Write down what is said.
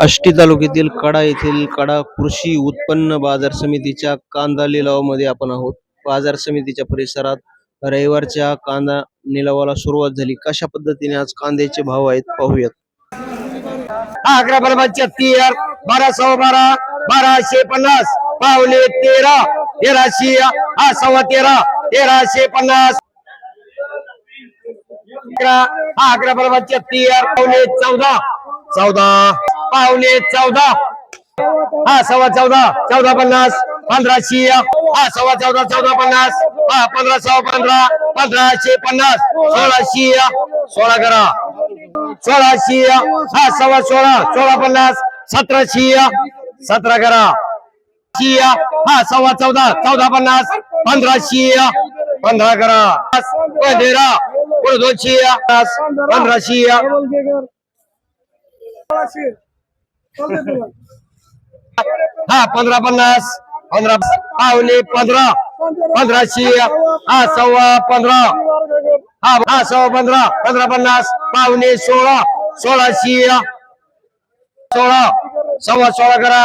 आष्टी तालुक्यातील कडा येथील कडा कृषी उत्पन्न बाजार समितीच्या कांदा लिलावामध्ये आपण आहोत. बाजार समितीच्या परिसरात रविवारच्या कांदा लिलावाला सुरुवात झाली. कशा पद्धतीने आज कांद्याचे भाव आहेत पाहूयात. 11 12 1250 पावणे 13 1300 सव्वा 13 1350 11 पावणे 14 14 पावणे 14 सव्वा 14 1450 1500 सव्वा 14 1450 15 सव्वा 15 1550 1600 16 करा 1600 सव्वा 16 1650 1700 17 करा सव्वा 14 1450 1500 15 करा 15 200 1500 1550 15 पावणे 15 1500 सव्वा 15 सव्वा 15 1550 पावणे 16 1600 16 सव्वा 16 करा